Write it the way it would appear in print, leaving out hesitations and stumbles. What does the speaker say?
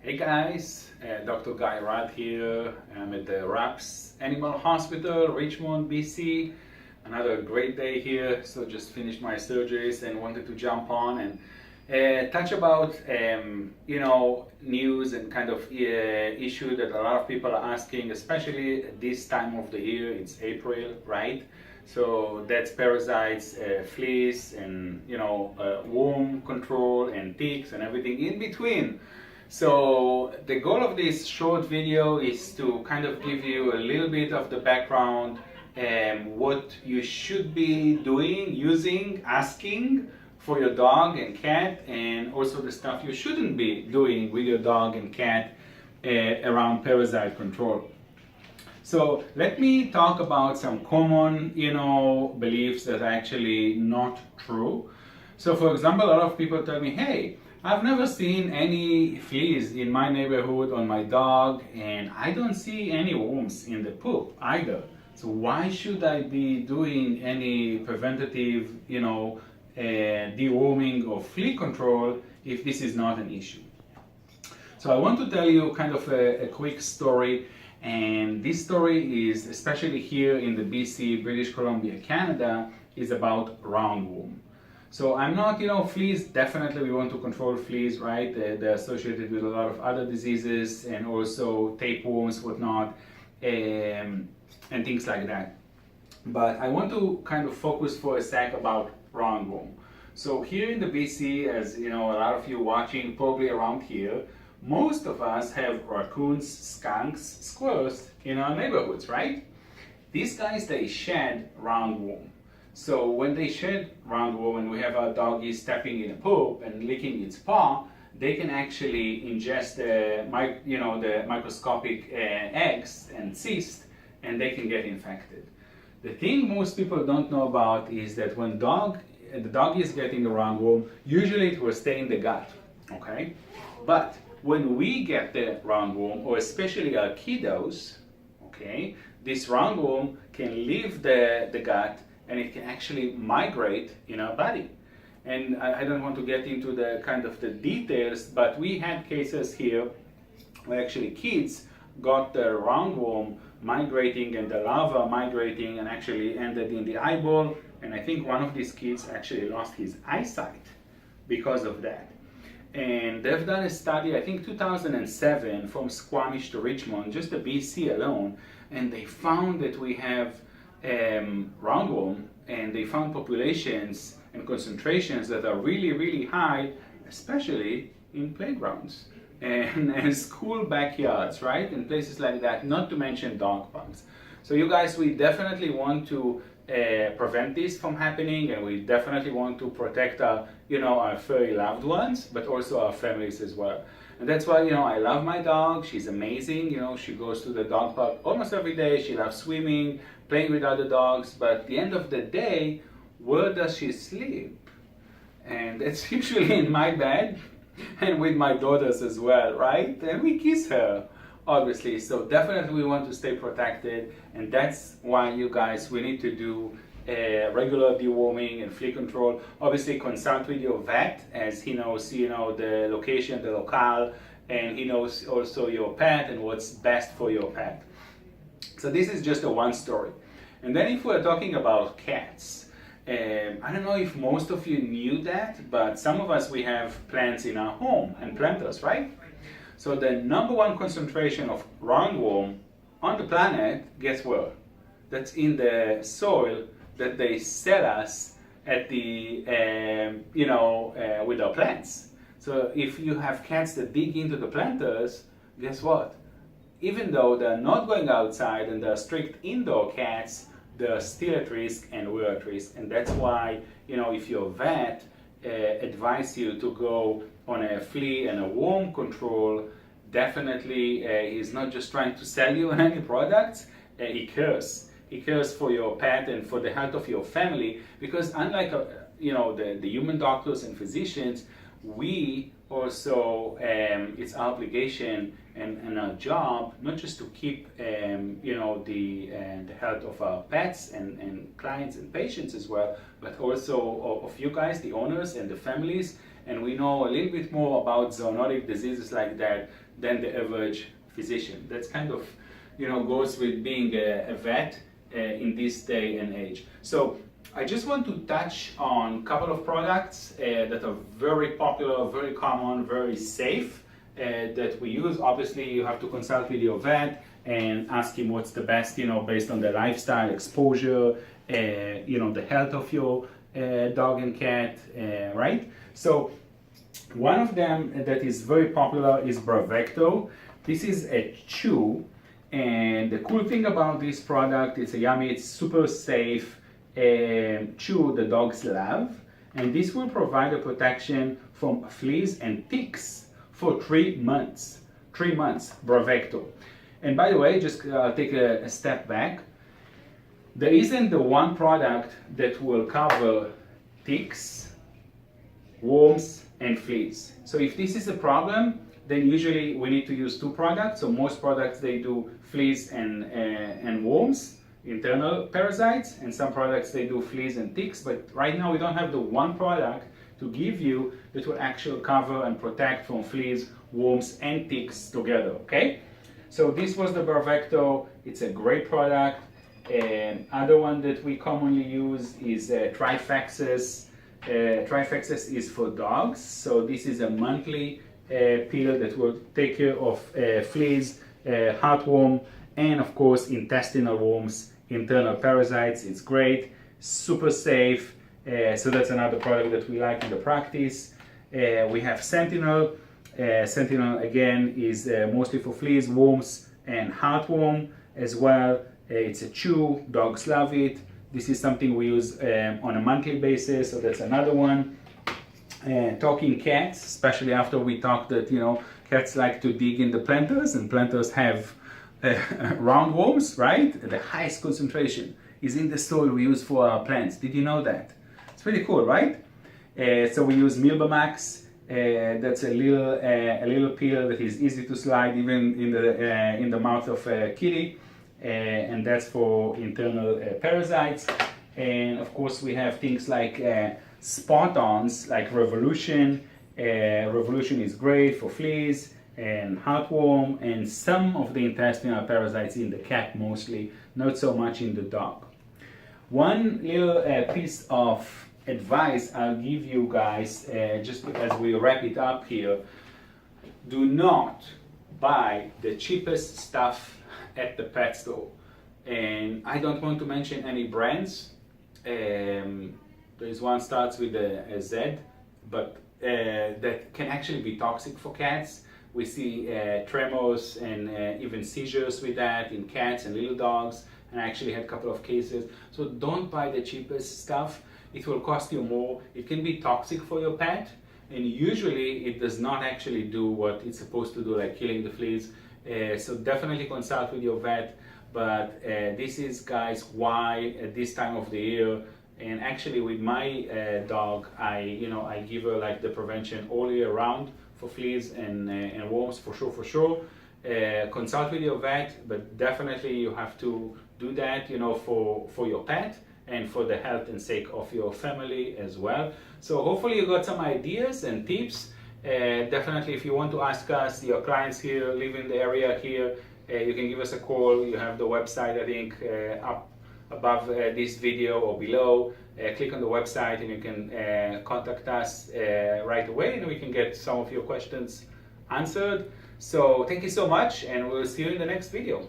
Hey guys, Dr. Guy Rad here. I'm at the RAPS Animal Hospital, Richmond, BC. Another great day here. So just finished my surgeries and wanted to jump on and touch about news and kind of issue that a lot of people are asking, especially this time of the year. It's April, right? So that's parasites, fleas, and worm control and ticks and everything in between. So the goal of this short video is to kind of give you a little bit of the background and what you should be doing, using, asking for your dog and cat, and also the stuff you shouldn't be doing with your dog and cat around parasite control. So let me talk about some common, beliefs that are actually not true. So for example, a lot of people tell me, hey, I've never seen any fleas in my neighborhood on my dog, and I don't see any worms in the poop either. So why should I be doing any preventative, deworming or flea control if this is not an issue? So I want to tell you kind of a quick story, and this story is, especially here in the BC, British Columbia, Canada, is about roundworm. So I'm not, fleas, definitely we want to control fleas, right? They're associated with a lot of other diseases and also tapeworms, whatnot, and things like that. But I want to kind of focus for a sec about roundworm. So here in the BC, as a lot of you watching probably around here, most of us have raccoons, skunks, squirrels in our neighborhoods, right? These guys, they shed roundworm. So when they shed roundworm and we have our doggy stepping in a poop and licking its paw, they can actually ingest the microscopic eggs and cysts, and they can get infected. The thing most people don't know about is that when the dog is getting a roundworm, usually it will stay in the gut, okay? But when we get the roundworm, or especially our kiddos, okay, this roundworm can leave the gut and it can actually migrate in our body. And I don't want to get into the kind of the details, but we had cases here where actually kids got the roundworm migrating and the larva migrating and actually ended in the eyeball. And I think one of these kids actually lost his eyesight because of that. And they've done a study, I think 2007, from Squamish to Richmond, just the BC alone, and they found that we have roundworm, and they found populations and concentrations that are really, really high, especially in playgrounds and school backyards, right? And places like that, not to mention dog parks. So you guys, we definitely want to prevent this from happening, and we definitely want to protect our, our furry loved ones, but also our families as well. And that's why, I love my dog. She's amazing. She goes to the dog park almost every day. She loves swimming, playing with other dogs. But at the end of the day, where does she sleep? And it's usually in my bed and with my daughters as well, right? And we kiss her, obviously. So definitely we want to stay protected. And that's why, you guys, we need to do regular deworming and flea control. Obviously consult with your vet, as he knows the location, the locale, and he knows also your pet and what's best for your pet. So this is just one story. And then if we're talking about cats, I don't know if most of you knew that, but some of us, we have plants in our home and planters, right? So the number one concentration of roundworm on the planet, guess where? That's in the soil that they sell us at the, with our plants. So if you have cats that dig into the planters, guess what? Even though they're not going outside and they're strict indoor cats, they're still at risk and we're at risk. And that's why, if your vet advise you to go on a flea and a worm control, definitely he's not just trying to sell you any products, he cares. He cares for your pet and for the health of your family, because unlike the human doctors and physicians, we also, it's our obligation and our job not just to keep the health of our pets and clients and patients as well, but also of you guys, the owners and the families. And we know a little bit more about zoonotic diseases like that than the average physician. That's kind of goes with being a vet in this day and age. So I just want to touch on a couple of products that are very popular, very common, very safe that we use. Obviously, you have to consult with your vet and ask him what's the best, based on the lifestyle, exposure, the health of your dog and cat, right? So one of them that is very popular is Bravecto. This is a chew, and the cool thing about this product, it's super safe chew the dogs love, and this will provide a protection from fleas and ticks for 3 months. 3 months, Bravecto. And by the way, just take a step back. There isn't the one product that will cover ticks, worms, and fleas. So if this is a problem, then usually we need to use 2 products. So most products, they do fleas and worms, internal parasites, and some products they do fleas and ticks, but right now we don't have the one product to give you that will actually cover and protect from fleas, worms, and ticks together, okay? So this was the Bravecto. It's a great product. Other one that we commonly use is Trifexis. Trifexis is for dogs, so this is a monthly pill that will take care of fleas, heartworm, and of course intestinal worms, internal parasites. It's great, super safe. So that's another product that we like in the practice. We have Sentinel. Sentinel again is mostly for fleas, worms, and heartworm as well. It's a chew, dogs love it. This is something we use on a monthly basis, so that's another one. Talking cats, especially after we talked that cats like to dig in the planters, and planters have roundworms, right? The highest concentration is in the soil we use for our plants. Did you know that? It's pretty cool, right? So we use Milbamax. That's a little pill that is easy to slide even in the mouth of a kitty, and that's for internal parasites. And of course we have things like spot-ons like Revolution. Revolution is great for fleas and heartworm and some of the intestinal parasites in the cat mostly, not so much in the dog. One little piece of advice I'll give you guys, just as we wrap it up here: do not buy the cheapest stuff at the pet store. And I don't want to mention any brands. There's one starts with a Z, but that can actually be toxic for cats. We see tremors and even seizures with that in cats and little dogs, and I actually had a couple of cases. So don't buy the cheapest stuff. It will cost you more. It can be toxic for your pet, and usually it does not actually do what it's supposed to do, like killing the fleas. So definitely consult with your vet. But this is, guys, why at this time of the year, and actually with my dog, I give her like the prevention all year round for fleas and worms, for sure. Consult with your vet, but definitely you have to do that, for your pet and for the health and sake of your family as well. So hopefully you got some ideas and tips. Definitely, if you want to ask us, your clients here live in the area here, you can give us a call. You have the website, I think, up above this video or below. Click on the website and you can contact us right away, and we can get some of your questions answered. So thank you so much, and we'll see you in the next video.